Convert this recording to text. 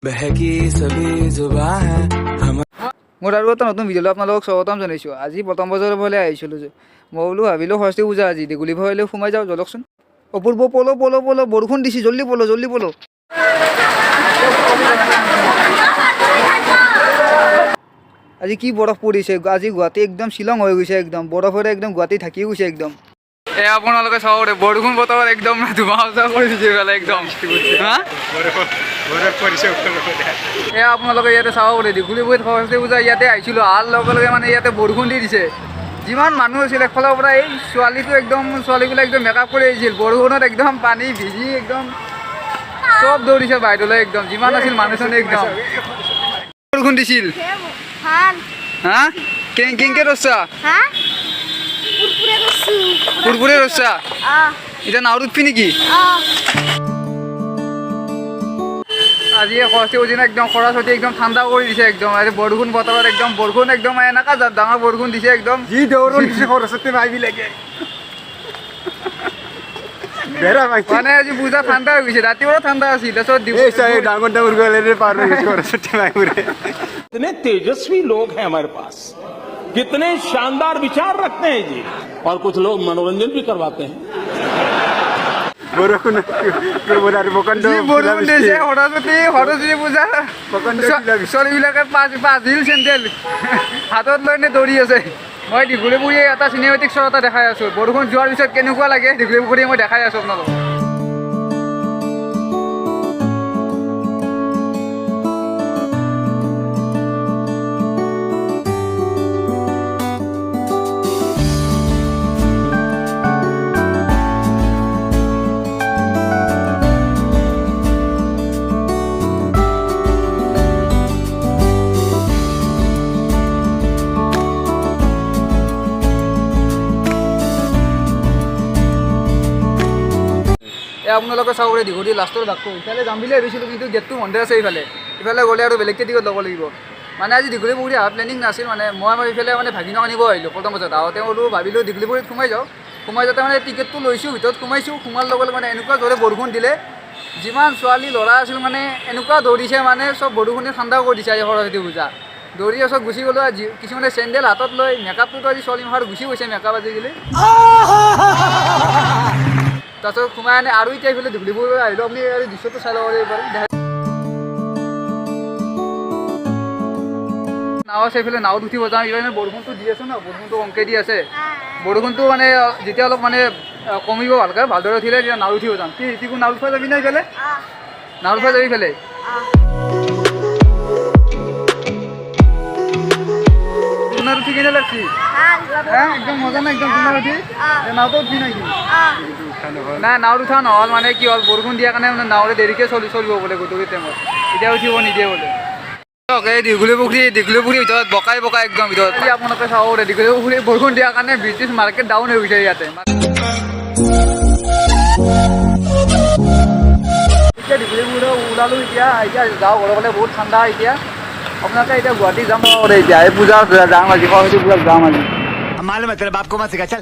बहकी सभी जुबां है हम মোৰ আৰু এটা নতুন ভিডিঅ'লৈ আপোনালোকক স্বাগতম জনাইছোঁ। আজি প্ৰথম বজাৰৰ ফালে আহিছিলোঁ যে মই বোলো ভাবিলোঁ সৰস্বতী পূজা আজি দীঘলী ফালে সোমাই যাওঁ জলকচোন। অপূৰ্ব পলো পলো পলো বৰষুণ দিছে, জল্দি পলো জল্দি পলো। আজি কি বৰফ পৰিছে, আজি গুৱাহাটী একদম শ্বিলং হৈ গৈছে, একদম বৰফেৰে একদম গুৱাহাটী থাকি গৈছে একদম। আপোনালোকে চাব পাৰে বৰষুণ বতৰত একদম ধুমা কৰি দিছে এইফালে একদম। আপোনালোকে ইয়াতে চাব পাৰে দীঘলীপুখুৰীত সৰস্বতী পূজা ইয়াতে আহিছিলোঁ, অহাৰ লগে লগে মানে ইয়াতে বৰষুণ দি দিছে। যিমান মানুহ আছিল একফালৰ পৰা এই ছোৱালীটো একদম ছোৱালীবিলাক একদম মেকআপ কৰি আহিছিল, বৰষুণত একদম পানী ভিজি একদম চব দৌৰিছে বাহিৰলৈ একদম, যিমান আছিল মানুহ চানুহ একদম। বৰষুণ দিছিল হা কেংকে ৰছা পুৰপুৰে ৰছা এতিয়া নাৱত উঠবি নেকি? আজি সৰস্বতী পূজা একদম সৰস্বতী একদম ঠাণ্ডা কৰি দিছে একদম। আৰু বৰষুণ বতৰত একদম বৰষুণ একদম এনেকা ডাঙৰ বৰষুণ দিছে একদম, যি দৌৰণ দিছে সৰস্বতী মাইবি লাগে। মানে আজি পূজা ঠাণ্ডা হৈ গৈছে, ৰাতিপুৱা ঠাণ্ডা আছিল, তাৰপিছত डांगर डांगर गले पार में सरस्वती माई पूरे कितने तेजस्वी लोग हैं हमारे पास, कितने शानदार विचार रखते हैं जी, और कुछ लोग मनोरंजन भी करवाते हैं। বৰষুণ বৰষুণ বকণ্ড বৰষুণ দিছে সৰস্বতী পূজা ছোৱালীবিলাকে পাঁচ হিল চেণ্ডেল হাতত লৈ দৌৰি আছে। মই দীঘলীপুখুৰী এটা চিনেমেটিক শ্ব' এটা দেখাই আছোঁ, বৰষুণ যোৱাৰ পিছত কেনেকুৱা লাগে দীঘলীপুখুৰী মই দেখাই আছোঁ আপোনালোকক। আপোনালোকে চাব পাৰে দীঘলী লাষ্টৰ ভাগটো ইফালে যাম বুলি ভাবিছিলোঁ, কিন্তু গেটটো বন্ধ আছে ইফালে গ'লে আৰু বেলেগকৈ টিকট ল'ব লাগিব। মানে আজি দীঘলীপুখুৰী অহা প্লেনিং নাছিল, মানে মই ইফালে মানে ভাগিনক আনিব আহিলোঁ প্ৰথম বজাত আহোঁতে ভাবিলোঁ দীঘলীপুখুৰীত সোমাই সোমাই যাওঁতে মানে টিকেটটো লৈছোঁ, ভিতৰত সোমাৰ লগে লগে মানে এনেকুৱা জোৰে বৰষুণ দিলে, যিমান ছোৱালী ল'ৰা আছিল মানে এনেকুৱা দৌৰিছে, মানে চব বৰষুণে ঠাণ্ডা কৰি দিছে আজি সৰস্বতী পূজা। দৌৰি চব গুচি গ'লোঁ, কিছুমানে চেণ্ডেল হাতত লৈ মেকআপটোতো আজি ছোৱালী মাহৰ গুচি গৈছে মেকআপ আজিকালি। তাৰপিছত সোমাই আনে আৰু এতিয়া এইফালে দীঘলীপুখুৰী আহিলোঁ, আপুনি আৰু দৃশ্যটো চাই ল'ব পাৰিব। নাও আছে এইফালে, নাৱত উঠিব যাওঁ। এইফালে বৰষুণটো দি আছে ন, বৰষুণটো কমকৈ দি আছে, বৰষুণটো মানে যেতিয়া অলপ মানে কমিব ভালদৰে উঠিলে তেতিয়া নাৱত উঠিব যাম। কি টিকু নাৱত উঠিব যাবি না এইফালে? নাৱত উঠিব যাবি এইফালে? টুনাত উঠি কেনে লাগছি? একদম মজা না একদম টুনাত উঠি? নাওতো উঠবি নাকি? নাই নাৱত উঠা নহ'ল, মানে কি হ'ল বৰষুণ দিয়াৰ কাৰণে মানে নাৱৰে দেৰিকৈ চলিব বোলে গধূলি টাইমত, এতিয়া উঠিব নিদিয়ে বোলে। এই দীঘলীপুখুৰী ভিতৰত বকাই একদম ভিতৰত আপোনালোকে চাব পাৰে দীঘলীপুখুৰী বৰষুণ দিয়াৰ কাৰণে ব্ৰিটিছ মাৰ্কেট ডাউন হৈ গৈছে ইয়াতে। এতিয়া দীঘলীপুখুৰী ওলালোঁ, এতিয়া যাওঁ ঘৰৰ ফালে, বহুত ঠাণ্ডা এতিয়া। আপোনালোকে এতিয়া গুৱাহাটী যাম পাৰে, এতিয়া এই পূজা যাম আজি, সৰস্বতী পূজাত যাম আজি। मालूम है तेरे बाप को मत सिखा चल।